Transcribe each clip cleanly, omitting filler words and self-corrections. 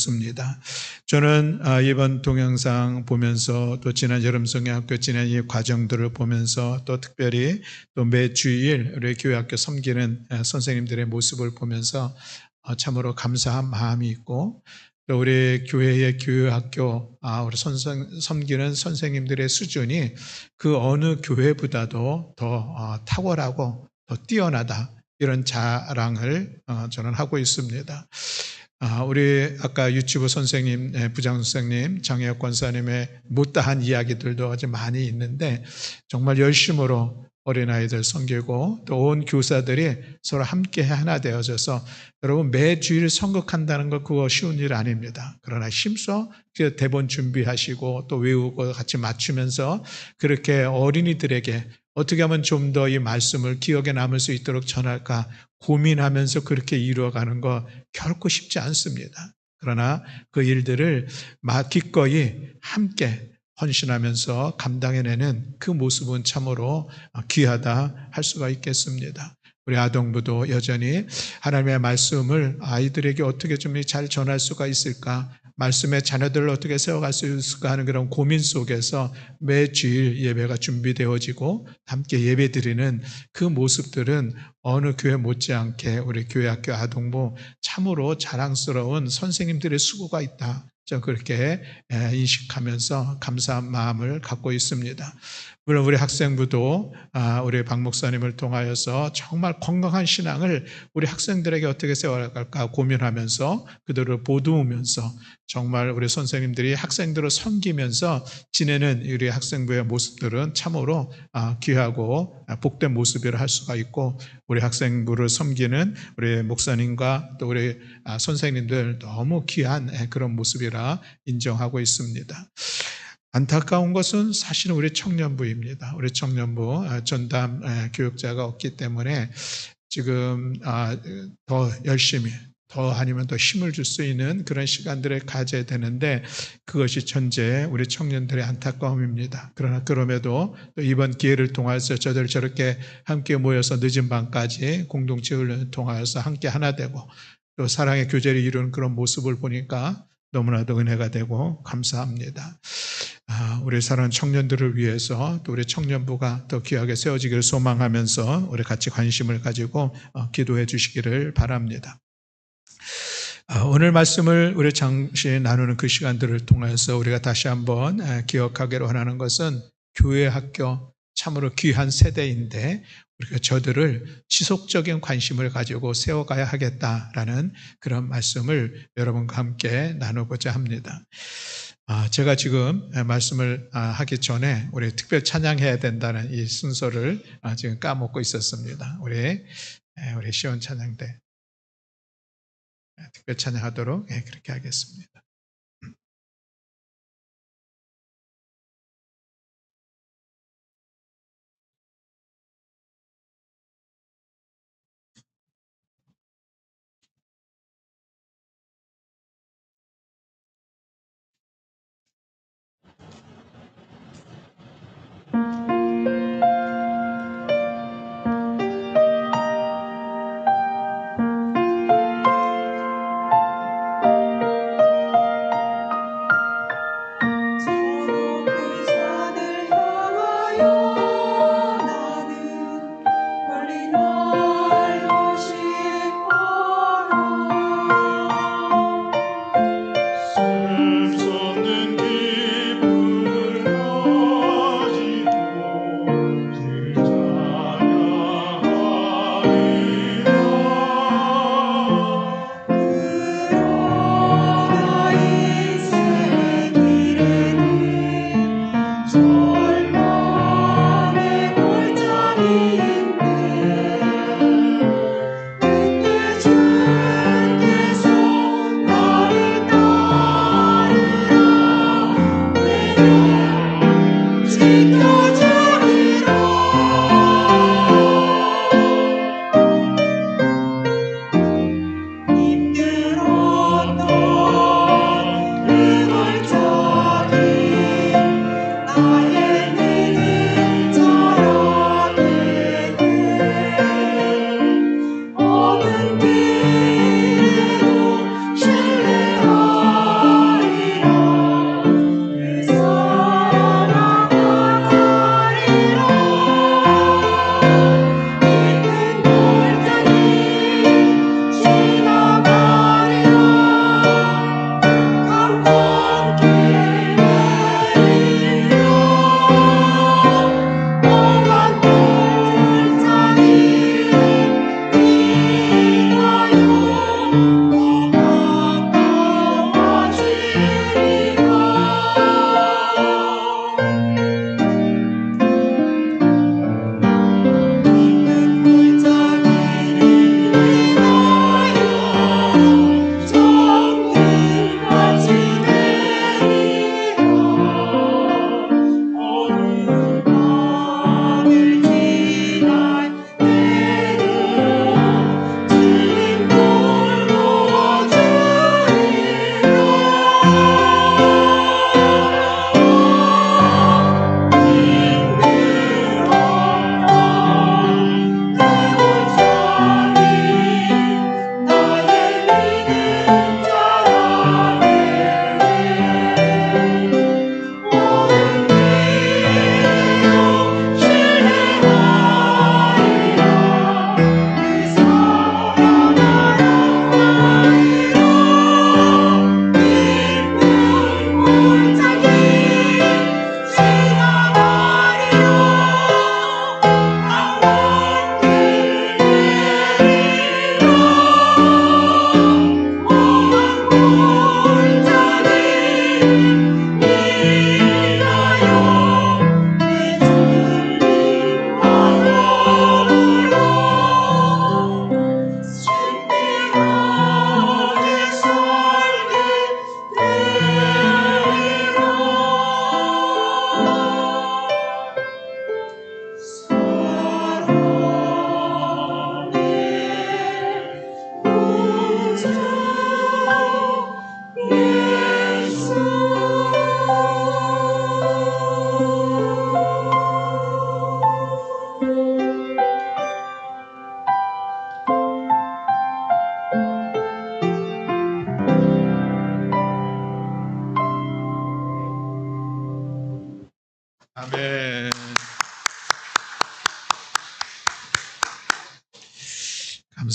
되었습니다. 저는 이번 동영상 보면서 또 지난 여름성경학교 지난 이 과정들을 보면서 또 특별히 또 매주일 우리 교회학교 섬기는 선생님들의 모습을 보면서 참으로 감사한 마음이 있고, 또 우리 교회의 교회학교 우리 섬기는 선생님들의 수준이 그 어느 교회보다도 더 탁월하고 더 뛰어나다, 이런 자랑을 저는 하고 있습니다. 우리 아까 유치부 선생님, 부장 선생님, 장혜혁 권사님의 못다한 이야기들도 아주 많이 있는데, 정말 열심으로 어린아이들 섬기고 또 온 교사들이 서로 함께 하나 되어져서, 여러분 매주일 선곡한다는 거 그거 쉬운 일 아닙니다. 그러나 힘써 대본 준비하시고 또 외우고 같이 맞추면서 그렇게 어린이들에게 어떻게 하면 좀 더 이 말씀을 기억에 남을 수 있도록 전할까 고민하면서 그렇게 이루어가는 거 결코 쉽지 않습니다. 그러나 그 일들을 기꺼이 함께 헌신하면서 감당해내는 그 모습은 참으로 귀하다 할 수가 있겠습니다. 우리 아동부도 여전히 하나님의 말씀을 아이들에게 어떻게 좀 잘 전할 수가 있을까, 말씀의 자녀들을 어떻게 세워갈 수 있을까 하는 그런 고민 속에서 매주일 예배가 준비되어지고 함께 예배드리는 그 모습들은 어느 교회 못지않게 우리 교회학교 아동부 참으로 자랑스러운 선생님들의 수고가 있다, 저 그렇게 인식하면서 감사한 마음을 갖고 있습니다. 물론 우리 학생부도 우리 박 목사님을 통하여서 정말 건강한 신앙을 우리 학생들에게 어떻게 세워갈까 고민하면서 그들을 보듬으면서 정말 우리 선생님들이 학생들을 섬기면서 지내는 우리 학생부의 모습들은 참으로 귀하고 복된 모습이라 할 수가 있고, 우리 학생부를 섬기는 우리 목사님과 또 우리 선생님들 너무 귀한 그런 모습이라 인정하고 있습니다. 안타까운 것은 사실은 우리 청년부입니다. 우리 청년부 전담 교육자가 없기 때문에 지금 더 열심히, 더 아니면 더 힘을 줄 수 있는 그런 시간들을 가져야 되는데, 그것이 현재 우리 청년들의 안타까움입니다. 그러나 그럼에도 또 이번 기회를 통해서 저들 저렇게 함께 모여서 늦은 밤까지 공동체 훈련을 통하여서 함께 하나 되고 또 사랑의 교제를 이루는 그런 모습을 보니까 너무나도 은혜가 되고 감사합니다. 우리 사랑하는 청년들을 위해서 또 우리 청년부가 더 귀하게 세워지기를 소망하면서 우리 같이 관심을 가지고 기도해 주시기를 바랍니다. 오늘 말씀을 우리 잠시 나누는 그 시간들을 통해서 우리가 다시 한번 기억하기로 하는 것은 교회 학교 참으로 귀한 세대인데 우리가 저들을 지속적인 관심을 가지고 세워가야 하겠다라는 그런 말씀을 여러분과 함께 나누고자 합니다. 제가 지금 말씀을 하기 전에 우리 특별 찬양해야 된다는 이 순서를 지금 까먹고 있었습니다. 우리 시온 찬양대 특별 찬양하도록 그렇게 하겠습니다.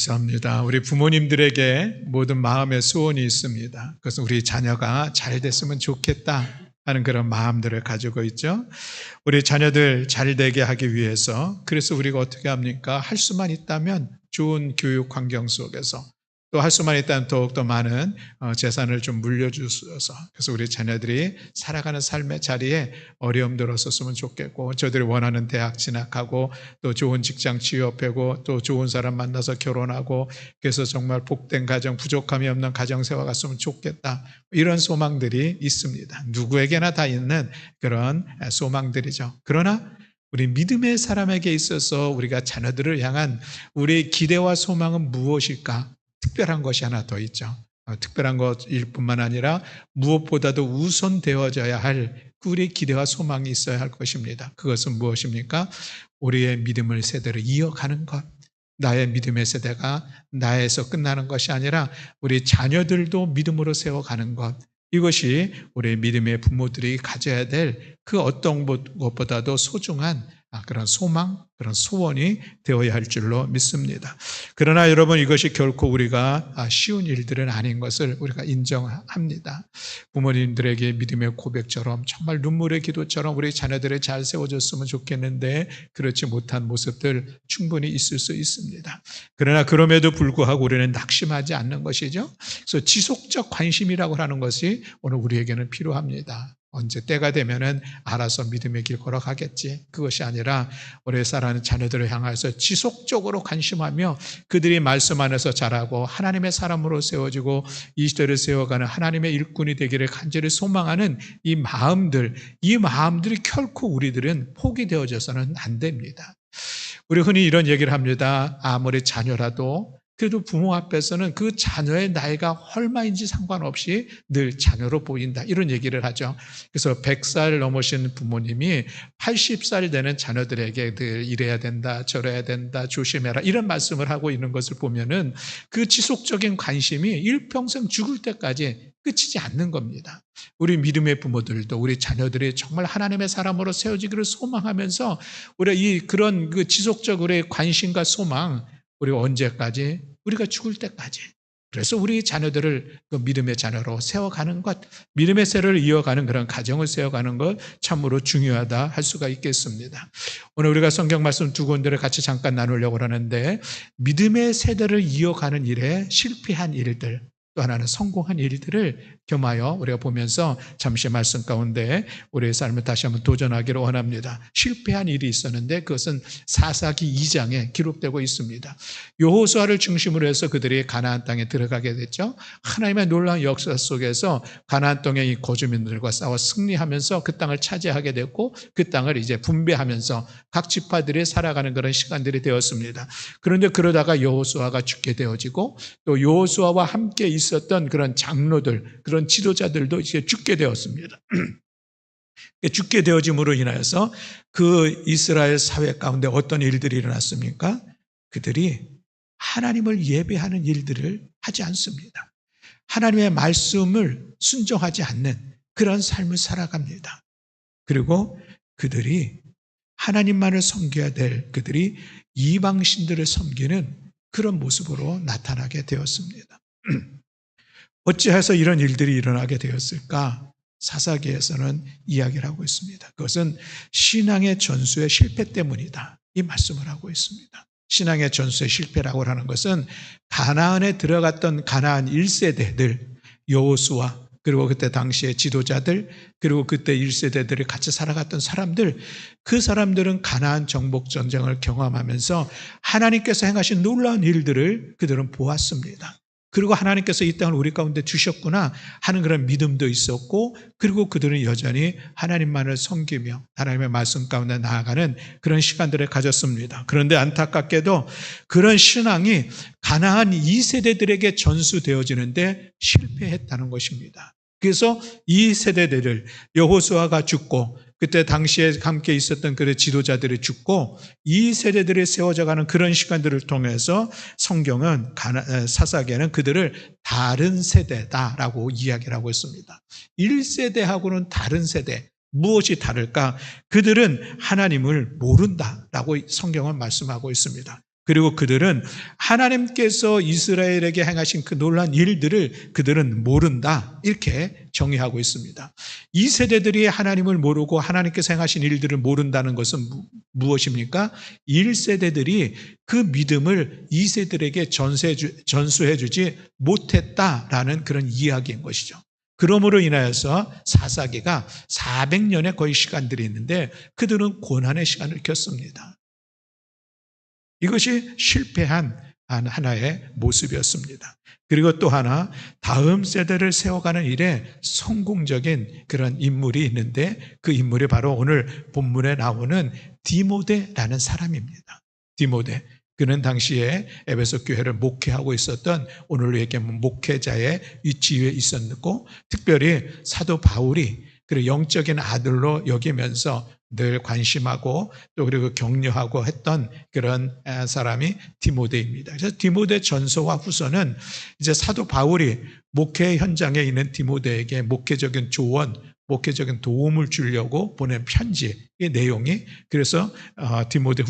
감사합니다. 우리 부모님들에게 모든 마음의 소원이 있습니다. 그것은 우리 자녀가 잘 됐으면 좋겠다 하는 그런 마음들을 가지고 있죠. 우리 자녀들 잘 되게 하기 위해서 그래서 우리가 어떻게 합니까? 할 수만 있다면 좋은 교육 환경 속에서 또 할 수만 있다면 더욱더 많은 재산을 좀 물려주셔서 그래서 우리 자녀들이 살아가는 삶의 자리에 어려움들 없었으면 좋겠고 저들이 원하는 대학 진학하고 또 좋은 직장 취업하고 또 좋은 사람 만나서 결혼하고 그래서 정말 복된 가정 부족함이 없는 가정 세워갔으면 좋겠다 이런 소망들이 있습니다. 누구에게나 다 있는 그런 소망들이죠. 그러나 우리 믿음의 사람에게 있어서 우리가 자녀들을 향한 우리의 기대와 소망은 무엇일까? 특별한 것이 하나 더 있죠. 특별한 것일 뿐만 아니라 무엇보다도 우선되어져야 할 우리의 기대와 소망이 있어야 할 것입니다. 그것은 무엇입니까? 우리의 믿음을 세대로 이어가는 것. 나의 믿음의 세대가 나에서 끝나는 것이 아니라 우리 자녀들도 믿음으로 세워가는 것. 이것이 우리 믿음의 부모들이 가져야 될 그 어떤 것보다도 소중한 그런 소망, 그런 소원이 되어야 할 줄로 믿습니다. 그러나 여러분 이것이 결코 우리가 쉬운 일들은 아닌 것을 우리가 인정합니다. 부모님들에게 믿음의 고백처럼 정말 눈물의 기도처럼 우리 자녀들을 잘 세워줬으면 좋겠는데 그렇지 못한 모습들 충분히 있을 수 있습니다. 그러나 그럼에도 불구하고 우리는 낙심하지 않는 것이죠. 그래서 지속적 관심이라고 하는 것이 오늘 우리에게는 필요합니다. 언제 때가 되면은 알아서 믿음의 길 걸어가겠지. 그것이 아니라 오래 살아가는 자녀들을 향해서 지속적으로 관심하며 그들이 말씀 안에서 자라고 하나님의 사람으로 세워지고 이 시대를 세워가는 하나님의 일꾼이 되기를 간절히 소망하는 이 마음들이 결코 우리들은 포기되어져서는 안 됩니다. 우리 흔히 이런 얘기를 합니다. 아무리 자녀라도 그래도 부모 앞에서는 그 자녀의 나이가 얼마인지 상관없이 늘 자녀로 보인다. 이런 얘기를 하죠. 그래서 100살 넘으신 부모님이 80살 되는 자녀들에게 늘 이래야 된다, 저래야 된다, 조심해라. 이런 말씀을 하고 있는 것을 보면은 그 지속적인 관심이 일평생 죽을 때까지 끝이지 않는 겁니다. 우리 믿음의 부모들도 우리 자녀들이 정말 하나님의 사람으로 세워지기를 소망하면서 우리 그런 그 지속적으로의 관심과 소망 우리가 언제까지? 우리가 죽을 때까지. 그래서 우리 자녀들을 그 믿음의 자녀로 세워가는 것, 믿음의 세를 이어가는 그런 가정을 세워가는 것 참으로 중요하다 할 수가 있겠습니다. 오늘 우리가 성경 말씀 두 군데를 같이 잠깐 나누려고 하는데 믿음의 세대를 이어가는 일에 실패한 일들, 또 하나는 성공한 일들을 겸하여 우리가 보면서 잠시 말씀 가운데 우리의 삶을 다시 한번 도전하기를 원합니다. 실패한 일이 있었는데 그것은 사사기 2장에 기록되고 있습니다. 여호수아를 중심으로 해서 그들이 가나안 땅에 들어가게 됐죠. 하나님의 놀라운 역사 속에서 가나안 땅의 이 거주민들과 싸워 승리하면서 그 땅을 차지하게 됐고 그 땅을 이제 분배하면서 각 지파들이 살아가는 그런 시간들이 되었습니다. 그런데 그러다가 여호수아가 죽게 되어지고 또 여호수아와 함께 있었던 그런 장로들, 그런 지도자들도 이제 죽게 되었습니다. 죽게 되어짐으로 인하여서 그 이스라엘 사회 가운데 어떤 일들이 일어났습니까? 그들이 하나님을 예배하는 일들을 하지 않습니다. 하나님의 말씀을 순종하지 않는 그런 삶을 살아갑니다. 그리고 그들이 하나님만을 섬겨야 될 그들이 이방신들을 섬기는 그런 모습으로 나타나게 되었습니다. 어찌해서 이런 일들이 일어나게 되었을까? 사사기에서는 이야기를 하고 있습니다. 그것은 신앙의 전수의 실패 때문이다. 이 말씀을 하고 있습니다. 신앙의 전수의 실패라고 하는 것은 가나안에 들어갔던 가나안 1세대들, 여호수아, 그리고 그때 당시의 지도자들, 그리고 그때 1세대들이 같이 살아갔던 사람들, 그 사람들은 가나안 정복 전쟁을 경험하면서 하나님께서 행하신 놀라운 일들을 그들은 보았습니다. 그리고 하나님께서 이 땅을 우리 가운데 주셨구나 하는 그런 믿음도 있었고, 그리고 그들은 여전히 하나님만을 섬기며 하나님의 말씀 가운데 나아가는 그런 시간들을 가졌습니다. 그런데 안타깝게도 그런 신앙이 가나안 2세대들에게 전수되어지는데 실패했다는 것입니다. 그래서 이 세대들을 여호수아가 죽고 그때 당시에 함께 있었던 그 지도자들이 죽고 이 세대들이 세워져가는 그런 시간들을 통해서 성경은 사사기에는 그들을 다른 세대다라고 이야기를 하고 있습니다. 1세대하고는 다른 세대. 무엇이 다를까? 그들은 하나님을 모른다라고 성경은 말씀하고 있습니다. 그리고 그들은 하나님께서 이스라엘에게 행하신 그 놀라운 일들을 그들은 모른다. 이렇게 정의하고 있습니다. 이 세대들이 하나님을 모르고 하나님께서 행하신 일들을 모른다는 것은 무엇입니까? 1세대들이 그 믿음을 2세들에게 전수해 주지 못했다라는 그런 이야기인 것이죠. 그러므로 인하여서 사사기가 400년의 거의 시간들이 있는데 그들은 고난의 시간을 겪습니다. 이것이 실패한 하나의 모습이었습니다. 그리고 또 하나, 다음 세대를 세워가는 일에 성공적인 그런 인물이 있는데 그 인물이 바로 오늘 본문에 나오는 디모데라는 사람입니다. 디모데. 그는 당시에 에베소 교회를 목회하고 있었던, 오늘로 얘기하면 목회자의 위치에 있었고, 특별히 사도 바울이 그리고 영적인 아들로 여기면서 늘 관심하고 또 그리고 격려하고 했던 그런 사람이 디모데입니다. 그래서 디모데 전서와 후서는 이제 사도 바울이 목회 현장에 있는 디모데에게 목회적인 조언, 목회적인 도움을 주려고 보낸 편지의 내용이, 그래서 디모데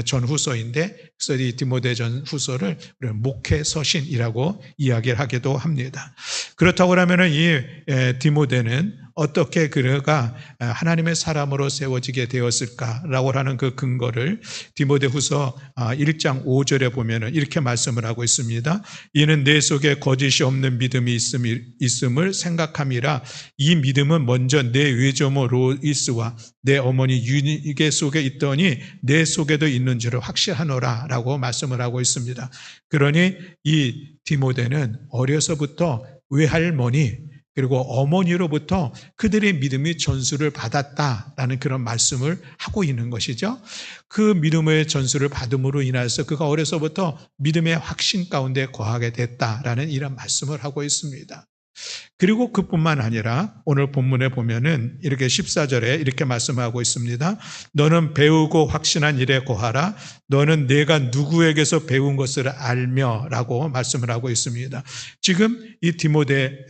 전후서인데, 그래서 이 디모데 전후서를 목회 서신이라고 이야기를 하기도 합니다. 그렇다고 하면 이 디모데는 어떻게 그가 하나님의 사람으로 세워지게 되었을까라고 하는 그 근거를 디모데후서 1장 5절에 보면 이렇게 말씀을 하고 있습니다. 이는 내 속에 거짓이 없는 믿음이 있음을 생각함이라. 이 믿음은 먼저 내 외조모 로이스와 내 어머니 유니게 속에 있더니 내 속에도 있는 줄을 확실하노라 라고 말씀을 하고 있습니다. 그러니 이 디모데는 어려서부터 외할머니 그리고 어머니로부터 그들의 믿음이 전수를 받았다라는 그런 말씀을 하고 있는 것이죠. 그 믿음의 전수를 받음으로 인해서 그가 어려서부터 믿음의 확신 가운데 거하게 됐다라는 이런 말씀을 하고 있습니다. 그리고 그뿐만 아니라 오늘 본문에 보면은 이렇게 14절에 이렇게 말씀하고 있습니다. 너는 배우고 확신한 일에 거하라. 너는 내가 누구에게서 배운 것을 알며 라고 말씀을 하고 있습니다. 지금 이 디모데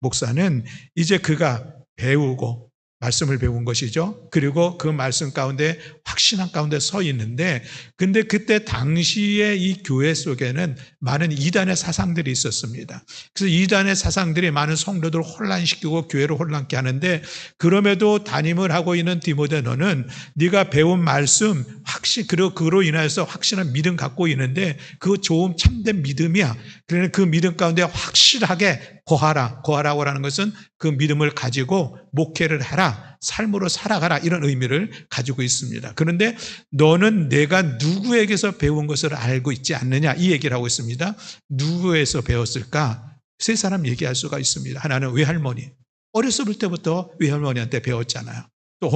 목사는 이제 그가 배우고 말씀을 배운 것이죠. 그리고 그 말씀 가운데 확신한 가운데 서 있는데, 근데 그때 당시에 이 교회 속에는 많은 이단의 사상들이 있었습니다. 그래서 이단의 사상들이 많은 성도들을 혼란시키고 교회를 혼란케 하는데, 그럼에도 담임을 하고 있는 디모데, 너는 네가 배운 말씀 확신, 그리고 그로 인해서 확신한 믿음 갖고 있는데 그 좋은 참된 믿음이야. 그러니 그 믿음 가운데 확실하게 거하라고 하는 것은 그 믿음을 가지고 목회를 해라, 삶으로 살아가라, 이런 의미를 가지고 있습니다. 그런데 너는 내가 누구에게서 배운 것을 알고 있지 않느냐, 이 얘기를 하고 있습니다. 누구에서 배웠을까? 세 사람 얘기할 수가 있습니다. 하나는 외할머니, 어렸을 때부터 외할머니한테 배웠잖아요. 또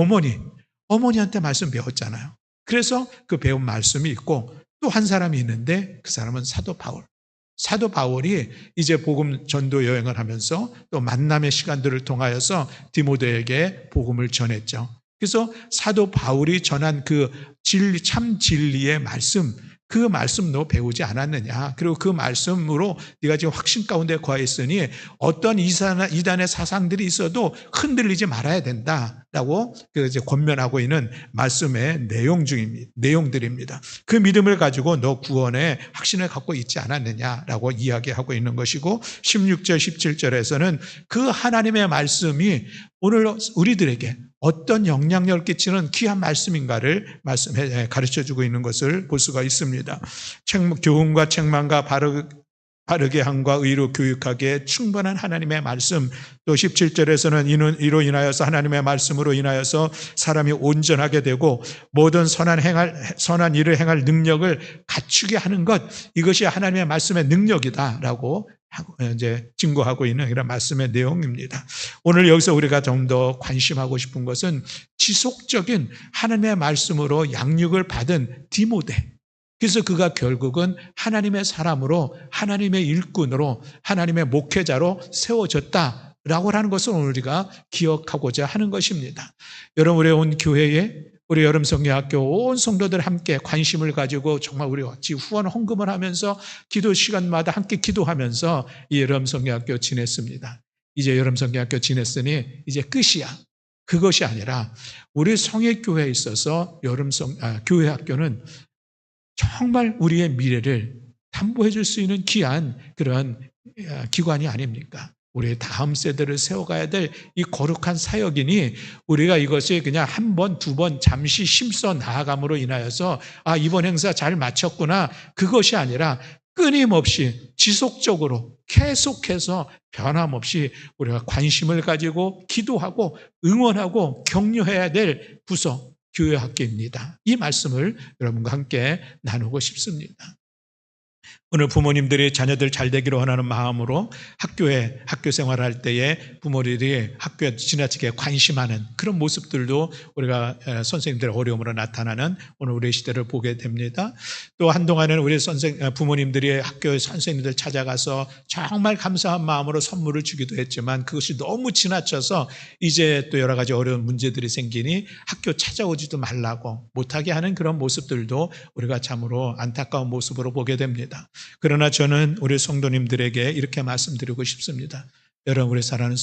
어머니한테 말씀 배웠잖아요. 그래서 그 배운 말씀이 있고, 또 한 사람이 있는데 그 사람은 사도 바울이 이제 복음 전도 여행을 하면서 또 만남의 시간들을 통하여서 디모데에게 복음을 전했죠. 그래서 사도 바울이 전한 그 참 진리의 말씀, 그 말씀 너 배우지 않았느냐. 그리고 그 말씀으로 네가 지금 확신 가운데 거해 있으니 어떤 이단의 사상들이 있어도 흔들리지 말아야 된다라고 이제 권면하고 있는 말씀의 내용들입니다. 그 믿음을 가지고 너 구원의 확신을 갖고 있지 않았느냐라고 이야기하고 있는 것이고, 16절 17절에서는 그 하나님의 말씀이 오늘 우리들에게 어떤 영향력을 끼치는 귀한 말씀인가를 가르쳐주고 있는 것을 볼 수가 있습니다. 교훈과 책망과 바르게 함과 의로 교육하기에 충분한 하나님의 말씀, 또 17절에서는 이로 인하여서 하나님의 말씀으로 인하여서 사람이 온전하게 되고 모든 선한 일을 행할 능력을 갖추게 하는 것, 이것이 하나님의 말씀의 능력이다라고 이제 증거하고 있는 이런 말씀의 내용입니다. 오늘 여기서 우리가 좀 더 관심하고 싶은 것은 지속적인 하나님의 말씀으로 양육을 받은 디모데. 그래서 그가 결국은 하나님의 사람으로, 하나님의 일꾼으로, 하나님의 목회자로 세워졌다라고 하는 것을 오늘 우리가 기억하고자 하는 것입니다. 여러분, 우리 온 교회에, 우리 여름성경학교 온 성도들 함께 관심을 가지고 정말 우리 같이 후원 헌금을 하면서 기도 시간마다 함께 기도하면서 이 여름성경학교 지냈습니다. 이제 여름성경학교 지냈으니 이제 끝이야. 그것이 아니라 우리 성회교회에 있어서 교회학교는 정말 우리의 미래를 담보해 줄 수 있는 귀한 그런 기관이 아닙니까? 우리의 다음 세대를 세워가야 될 이 거룩한 사역이니 우리가 이것이 그냥 한 번, 두 번 잠시 심써 나아감으로 인하여서 이번 행사 잘 마쳤구나 그것이 아니라 끊임없이 지속적으로 계속해서 변함없이 우리가 관심을 가지고 기도하고 응원하고 격려해야 될 부서 교회 학교입니다. 이 말씀을 여러분과 함께 나누고 싶습니다. 오늘 부모님들이 자녀들 잘 되기를 원하는 마음으로 학교 생활할 때에 부모들이 학교에 지나치게 관심하는 그런 모습들도 우리가 선생님들의 어려움으로 나타나는 오늘 우리 시대를 보게 됩니다. 또 한동안은 우리 부모님들이 학교 선생님들 찾아가서 정말 감사한 마음으로 선물을 주기도 했지만 그것이 너무 지나쳐서 이제 또 여러 가지 어려운 문제들이 생기니 학교 찾아오지도 말라고 못하게 하는 그런 모습들도 우리가 참으로 안타까운 모습으로 보게 됩니다. 그러나 저는 우리 성도님들에게 이렇게 말씀드리고 싶습니다. 여러분, 우리 사랑하는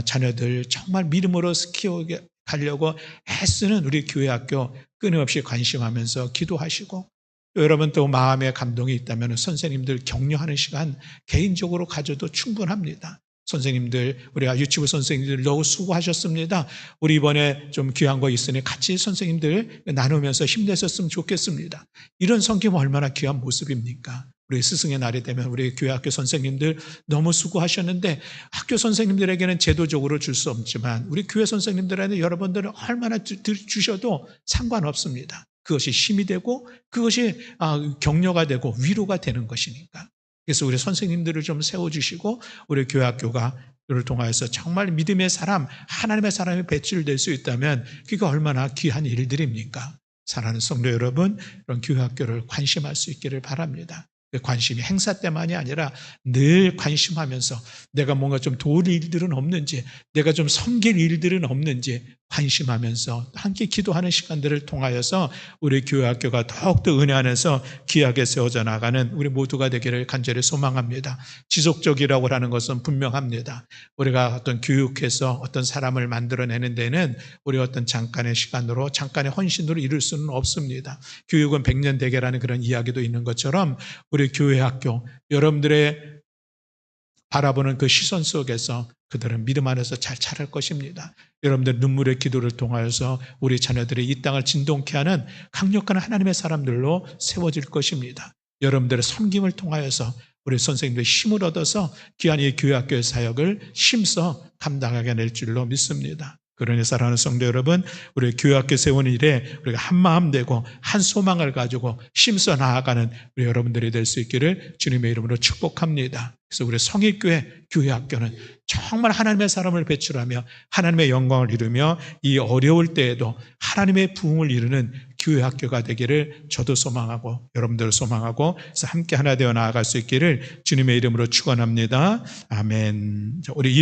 자녀들 정말 믿음으로 키우게 가려고 애쓰는 우리 교회 학교 끊임없이 관심하면서 기도하시고 또 여러분 또 마음에 감동이 있다면 선생님들 격려하는 시간 개인적으로 가져도 충분합니다. 선생님들, 우리가 유치부 선생님들 너무 수고하셨습니다. 우리 이번에 좀 귀한 거 있으니 같이 선생님들 나누면서 힘내셨으면 좋겠습니다. 이런 섬김 얼마나 귀한 모습입니까? 우리 스승의 날이 되면 우리 교회 학교 선생님들 너무 수고하셨는데 학교 선생님들에게는 제도적으로 줄 수 없지만 우리 교회 선생님들에게 여러분들은 얼마나 주셔도 상관없습니다. 그것이 힘이 되고 그것이 격려가 되고 위로가 되는 것이니까. 그래서 우리 선생님들을 좀 세워주시고 우리 교회 학교가 그를 통하여서 정말 믿음의 사람, 하나님의 사람이 배출될 수 있다면 그게 얼마나 귀한 일들입니까? 사랑하는 성도 여러분, 이런 교회 학교를 관심할 수 있기를 바랍니다. 관심이 행사 때만이 아니라 늘 관심하면서 내가 뭔가 좀 도울 일들은 없는지, 내가 좀 섬길 일들은 없는지 관심하면서 함께 기도하는 시간들을 통하여서 우리 교회 학교가 더욱더 은혜 안에서 귀하게 세워져 나가는 우리 모두가 되기를 간절히 소망합니다. 지속적이라고 하는 것은 분명합니다. 우리가 어떤 교육해서 어떤 사람을 만들어내는 데는 우리 어떤 잠깐의 시간으로 잠깐의 헌신으로 이룰 수는 없습니다. 교육은 100년 대계라는 그런 이야기도 있는 것처럼 우리 교회 학교 여러분들의 바라보는 그 시선 속에서 그들은 믿음 안에서 잘 자랄 것입니다. 여러분들 눈물의 기도를 통하여서 우리 자녀들이 이 땅을 진동케 하는 강력한 하나님의 사람들로 세워질 것입니다. 여러분들의 섬김을 통하여서 우리 선생님들의 힘을 얻어서 귀한 이 교회 학교의 사역을 힘써 감당하게 될 줄로 믿습니다. 그러니 사랑하는 성도 여러분, 우리 교회학교 세우는 일에 우리가 한 마음 되고 한 소망을 가지고 힘써 나아가는 우리 여러분들이 될 수 있기를 주님의 이름으로 축복합니다. 그래서 우리 성익교회 교회학교는 정말 하나님의 사람을 배출하며 하나님의 영광을 이루며 이 어려울 때에도 하나님의 부흥을 이루는 교회학교가 되기를 저도 소망하고 여러분들 소망하고 그래서 함께 하나 되어 나아갈 수 있기를 주님의 이름으로 축원합니다. 아멘. 우리